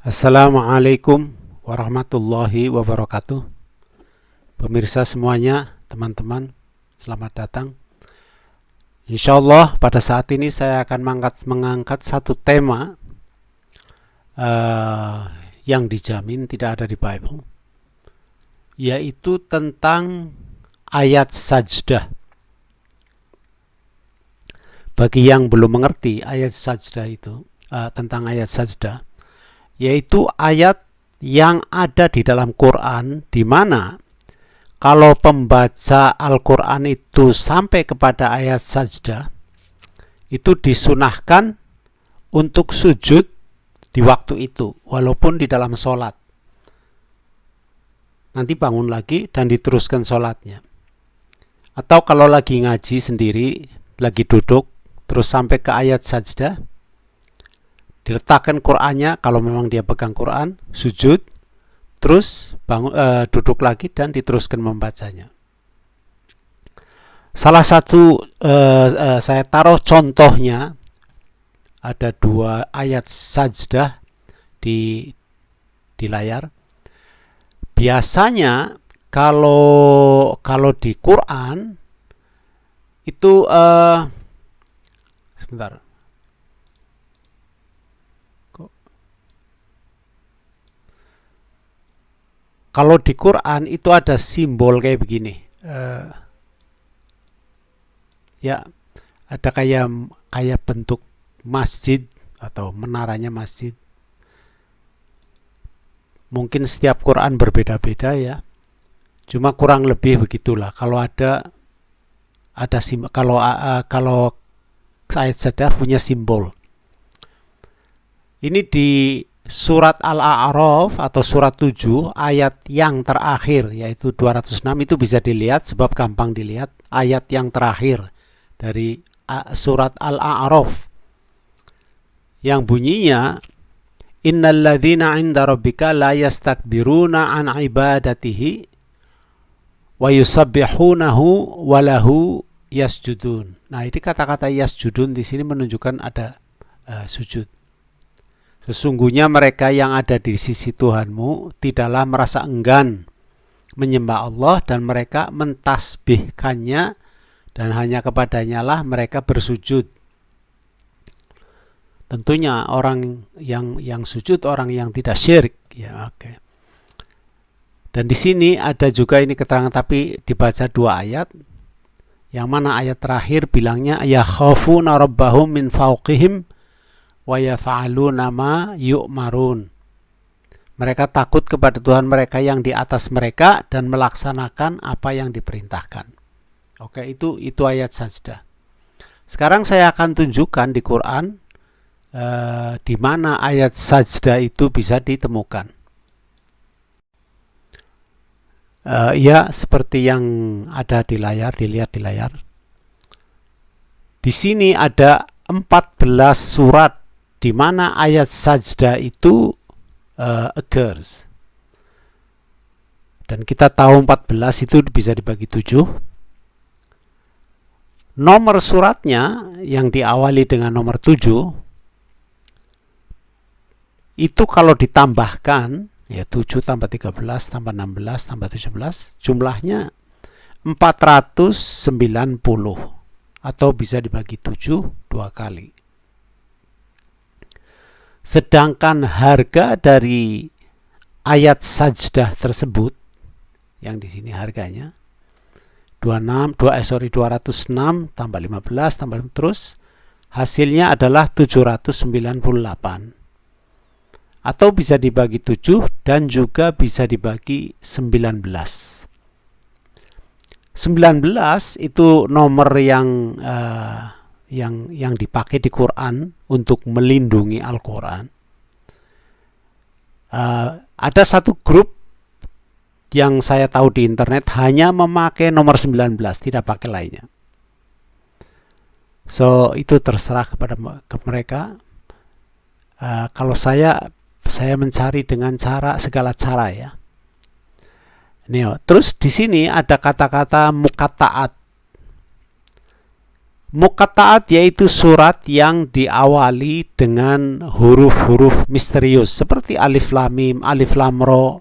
Assalamualaikum warahmatullahi wabarakatuh. Pemirsa semuanya, teman-teman, selamat datang. Insya Allah pada saat ini saya akan mengangkat satu tema yang dijamin tidak ada di Bible, yaitu tentang ayat sajdah. Bagi yang belum mengerti ayat sajdah itu, tentang ayat sajdah, yaitu ayat yang ada di dalam Quran, di mana kalau pembaca Al-Quran itu sampai kepada ayat sajdah, itu disunahkan untuk sujud di waktu itu, walaupun di dalam sholat. Nanti bangun lagi dan diteruskan sholatnya. Atau kalau lagi ngaji sendiri, lagi duduk, terus sampai ke ayat sajdah, diletakkan Qur'annya, kalau memang dia pegang Qur'an, sujud, terus duduk lagi dan diteruskan membacanya. Salah satu saya taruh contohnya, ada dua ayat sajdah di layar. Biasanya kalau di Quran itu sebentar. Kalau di Quran itu ada simbol kayak begini, ya ada kayak bentuk masjid atau menaranya masjid. Mungkin setiap Quran berbeda-beda ya, cuma kurang lebih begitulah. Kalau ada simbol, kalau ayat sajdah punya simbol. Ini di Surat Al-A'raf atau surat 7 ayat yang terakhir, yaitu 206, itu bisa dilihat sebab gampang dilihat, ayat yang terakhir dari surat Al-A'raf yang bunyinya innalladzina 'inda rabbika la yastakbiruna an ibadatihi wa yusabbihunahu wa lahu yasjudun. Nah, ini kata-kata yasjudun di sini menunjukkan ada sujud. Sesungguhnya mereka yang ada di sisi Tuhanmu tidaklah merasa enggan menyembah Allah, dan mereka mentasbihkannya, dan hanya kepadanya lah mereka bersujud. Tentunya orang yang sujud orang yang tidak syirik, ya. Oke. Dan di sini ada juga ini keterangan, tapi dibaca dua ayat. Yang mana ayat terakhir bilangnya ya khafuna rabbahum min fawqihim wa yaf'aluna ma yu'marun. Mereka takut kepada Tuhan mereka yang di atas mereka dan melaksanakan apa yang diperintahkan. Oke, itu ayat sajdah. Sekarang saya akan tunjukkan di Quran di mana ayat sajdah itu bisa ditemukan. Ya, seperti yang ada di layar, dilihat di layar. Di sini ada 14 surat di mana ayat sajdah itu occurs. Dan kita tahu 14 itu bisa dibagi 7. Nomor suratnya yang diawali dengan nomor 7 itu kalau ditambahkan, ya 7 tambah 13 tambah 16 tambah 17, jumlahnya 490, atau bisa dibagi 7 2 kali. Sedangkan harga dari ayat sajdah tersebut, yang di sini harganya 206 tambah 15 tambah terus, hasilnya adalah 798, atau bisa dibagi 7 dan juga bisa dibagi 19. 19 itu nomor yang dipakai di Quran untuk melindungi Al-Quran. Ada satu grup yang saya tahu di internet hanya memakai nomor 19, tidak pakai lainnya. So itu terserah kepada mereka. Kalau saya mencari dengan segala cara ya. Terus di sini ada kata-kata muqatta'at. Muqatta'at yaitu surat yang diawali dengan huruf-huruf misterius seperti alif lam mim, alif lam ra,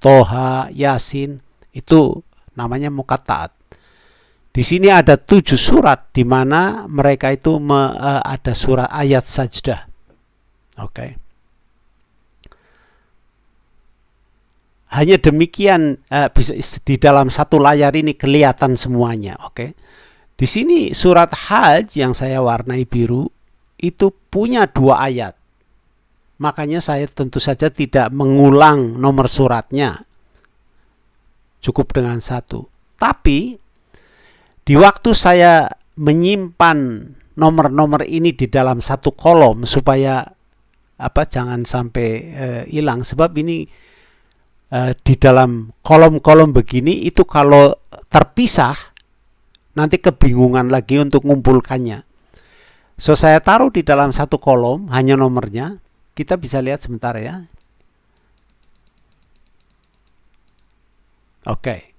toha, yasin, itu namanya muqatta'at. Di sini ada 7 surat di mana mereka itu ada surat ayat sajdah. Oke. Hanya demikian bisa di dalam satu layar ini kelihatan semuanya. Oke. Di sini surat Hajj yang saya warnai biru itu punya 2 ayat. Makanya saya tentu saja tidak mengulang nomor suratnya. Cukup dengan 1. Tapi di waktu saya menyimpan nomor-nomor ini di dalam satu kolom supaya jangan sampai hilang, sebab ini di dalam kolom-kolom begini itu kalau terpisah nanti kebingungan lagi untuk mengumpulkannya. So saya taruh di dalam satu kolom hanya nomornya. Kita bisa lihat sebentar ya. Oke.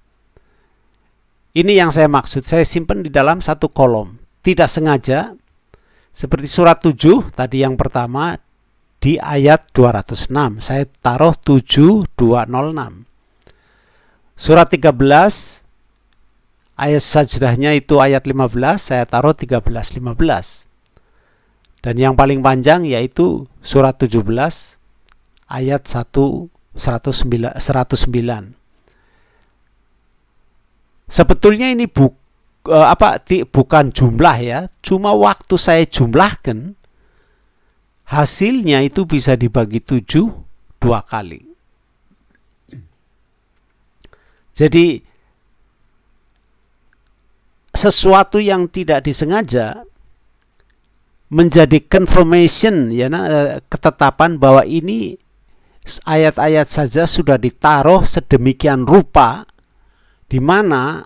Ini yang saya maksud. Saya simpan di dalam satu kolom. Tidak sengaja. Seperti surat 7 tadi yang pertama di ayat 206. Saya taruh 7206. Surat 13 ayat sajdahnya itu ayat 15, saya taruh 1315. Dan yang paling panjang yaitu surat 17 ayat 109. Sebetulnya ini bukan jumlah ya, cuma waktu saya jumlahkan hasilnya itu bisa dibagi 7 2 kali. Jadi sesuatu yang tidak disengaja menjadi confirmation ya, ketetapan bahwa ini ayat-ayat saja sudah ditaruh sedemikian rupa di mana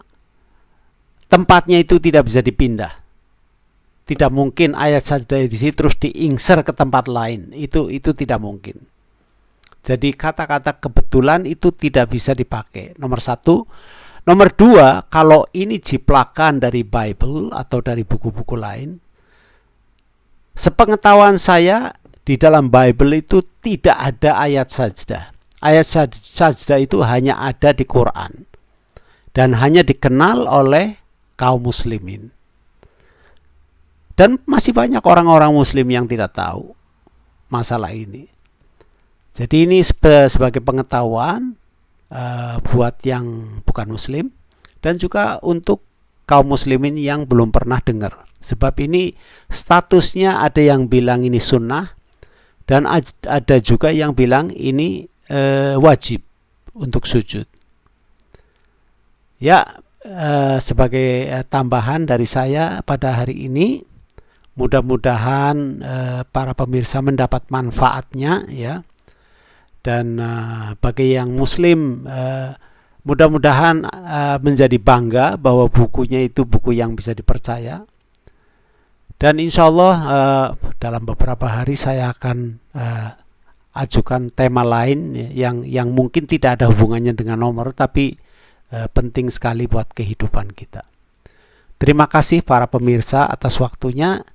tempatnya itu tidak bisa dipindah. Tidak mungkin ayat saja di sini terus diinsert ke tempat lain. Itu tidak mungkin. Jadi kata-kata kebetulan itu tidak bisa dipakai. Nomor 1. Nomor 2, kalau ini jiplakan dari Bible atau dari buku-buku lain, sepengetahuan saya di dalam Bible itu tidak ada ayat sajdah. Ayat sajdah itu hanya ada di Quran dan hanya dikenal oleh kaum muslimin. Dan masih banyak orang-orang muslim yang tidak tahu masalah ini. Jadi ini sebagai pengetahuan buat yang bukan muslim dan juga untuk kaum muslimin yang belum pernah dengar. Sebab ini statusnya ada yang bilang ini sunnah dan ada juga yang bilang ini wajib untuk sujud. Ya, sebagai tambahan dari saya pada hari ini, mudah-mudahan para pemirsa mendapat manfaatnya ya. Dan bagi yang muslim mudah-mudahan menjadi bangga bahwa bukunya itu buku yang bisa dipercaya. Dan insya Allah dalam beberapa hari saya akan ajukan tema lain yang mungkin tidak ada hubungannya dengan nomor, tapi penting sekali buat kehidupan kita. Terima kasih para pemirsa atas waktunya.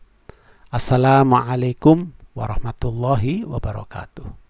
Assalamualaikum warahmatullahi wabarakatuh.